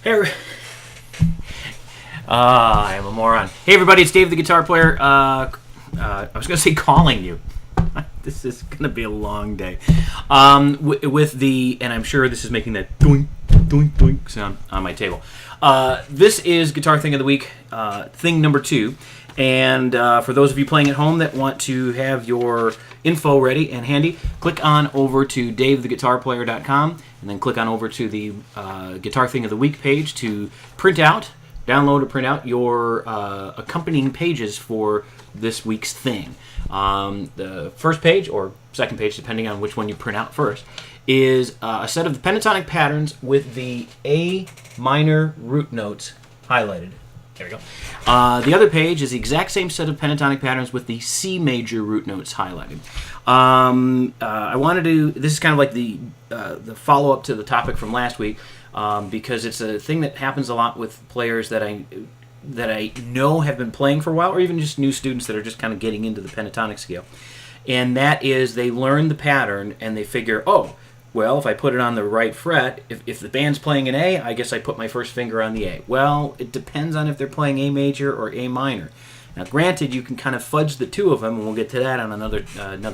Hey, I am a moron. Hey everybody, it's Dave the Guitar Player. I was going to say calling you. This is going to be a long day. With the, and I'm sure this is making that doink, doink, doink sound on my table. This is Guitar Thing of the Week, thing number 2. And for those of you playing at home that want to have your info ready and handy, click on over to DaveTheGuitarPlayer.com and then click on over to the Guitar Thing of the Week page to download or print out your accompanying pages for this week's thing. The first page, or second page, depending on which one you print out first, is a set of the pentatonic patterns with the A minor root notes highlighted. There we go. The other page is the exact same set of pentatonic patterns with the C major root notes highlighted. I wanted to, this is kind of like the follow-up to the topic from last week, because it's a thing that happens a lot with players that I know have been playing for a while, or even just new students that are just kind of getting into the pentatonic scale. And that is, they learn the pattern and they figure, oh, well, if I put it on the right fret, if the band's playing an A, I guess I put my first finger on the A. Well, it depends on if they're playing A major or A minor. Now, granted, you can kind of fudge the two of them, and we'll get to that on another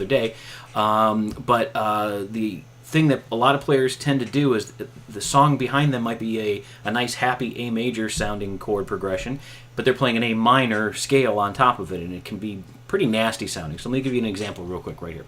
day. But the thing that a lot of players tend to do is the song behind them might be a nice, happy A major sounding chord progression, but they're playing an A minor scale on top of it, and it can be pretty nasty sounding. So let me give you an example real quick right here.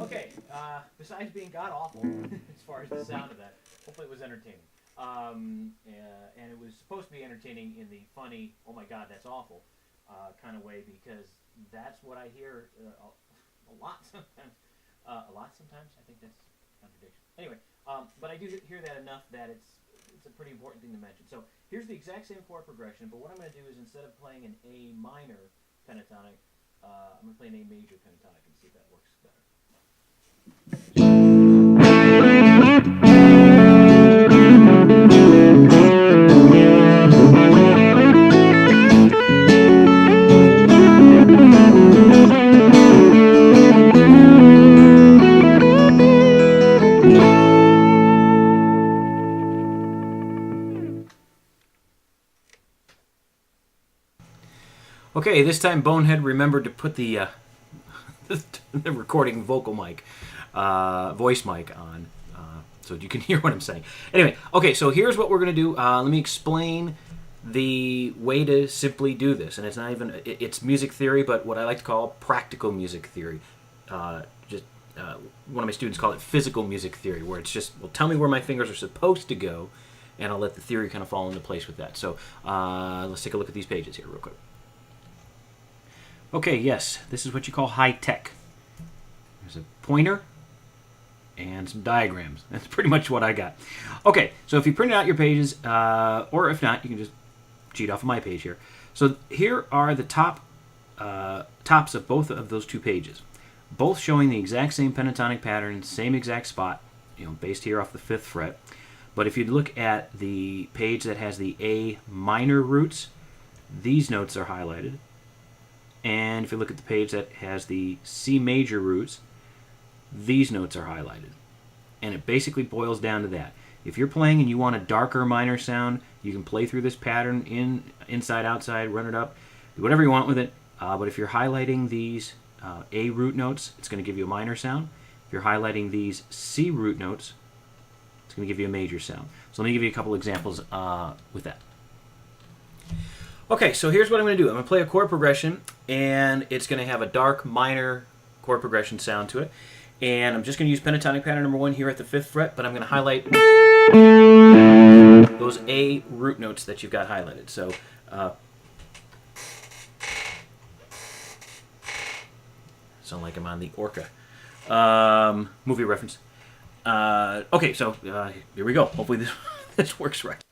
Okay, besides being god-awful, as far as the sound of that, hopefully it was entertaining. And it was supposed to be entertaining in the funny, oh my god, that's awful, kind of way, because that's what I hear a lot sometimes. I think that's a contradiction. Anyway, but I do hear that enough that it's a pretty important thing to mention. So here's the exact same chord progression, but what I'm going to do is, instead of playing an A minor pentatonic, I'm going to play an A major pentatonic and see if that works better. Okay, this time Bonehead remembered to put the the recording vocal mic, voice mic on, so you can hear what I'm saying. Anyway, okay, so here's what we're going to do. Let me explain the way to simply do this. And it's not even, it's music theory, but what I like to call practical music theory. One of my students call it physical music theory, where it's just, well, tell me where my fingers are supposed to go, and I'll let the theory kind of fall into place with that. So let's take a look at these pages here real quick. Okay, yes, this is what you call high tech. There's a pointer and some diagrams. That's pretty much what I got. Okay, so if you printed out your pages, or if not, you can just cheat off of my page here. So here are the tops of both of those two pages, both showing the exact same pentatonic pattern, same exact spot, based here off the 5th fret. But if you look at the page that has the A minor roots, these notes are highlighted. And if you look at the page that has the C major roots, these notes are highlighted. And it basically boils down to that. If you're playing and you want a darker minor sound, you can play through this pattern inside, outside, run it up, do whatever you want with it. But if you're highlighting these A root notes, it's going to give you a minor sound. If you're highlighting these C root notes, it's going to give you a major sound. So let me give you a couple examples with that. Okay, so here's what I'm going to do. I'm going to play a chord progression, and it's going to have a dark minor chord progression sound to it. And I'm just going to use pentatonic pattern number 1 here at the 5th fret, but I'm going to highlight those A root notes that you've got highlighted. So sound like I'm on the Orca movie reference. Okay, so here we go. Hopefully this works right.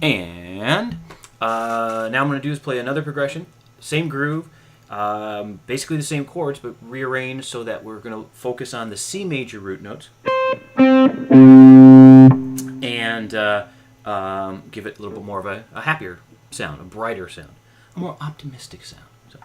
And now I'm going to do is play another progression, same groove, basically the same chords, but rearranged so that we're going to focus on the C major root notes and give it a little bit more of a happier sound, a brighter sound, a more optimistic sound. So.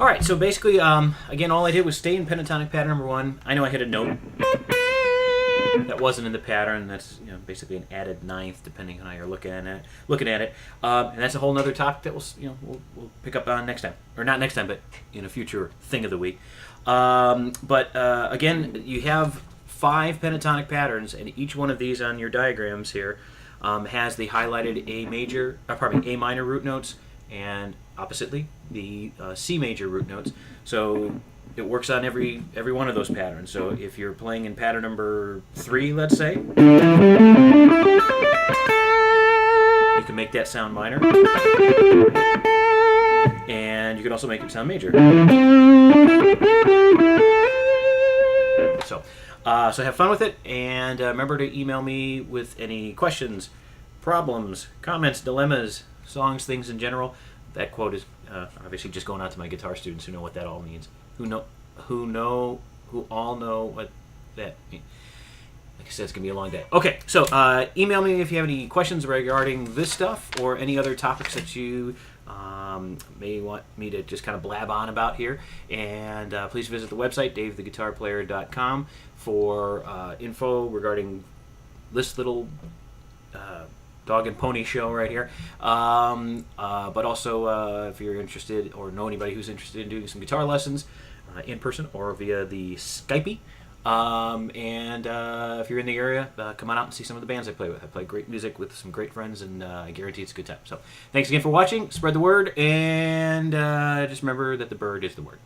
All right, so basically, again, all I did was stay in pentatonic pattern number 1. I know I hit a note that wasn't in the pattern. That's basically an added ninth, depending on how you're looking at it. And that's a whole other topic that we'll pick up on next time, or not next time, but in a future thing of the week. Again, you have 5 pentatonic patterns, and each one of these on your diagrams here has the highlighted A minor root notes, and oppositely the C major root notes. So it works on every one of those patterns. So if you're playing in pattern number 3, let's say, you can make that sound minor, and you can also make it sound major. So have fun with it, and remember to email me with any questions, problems, comments, dilemmas, songs, things in general. That quote is obviously just going out to my guitar students who know what that all means. Who all know what that means. Like I said, it's going to be a long day. Okay, so email me if you have any questions regarding this stuff or any other topics that you may want me to just kind of blab on about here. And please visit the website, DaveTheGuitarPlayer.com, for info regarding this little dog and pony show right here. But also, if you're interested or know anybody who's interested in doing some guitar lessons in person or via the Skype. If you're in the area, come on out and see some of the bands I play with. I play great music with some great friends, and I guarantee it's a good time. So thanks again for watching. Spread the word, and just remember that the bird is the word.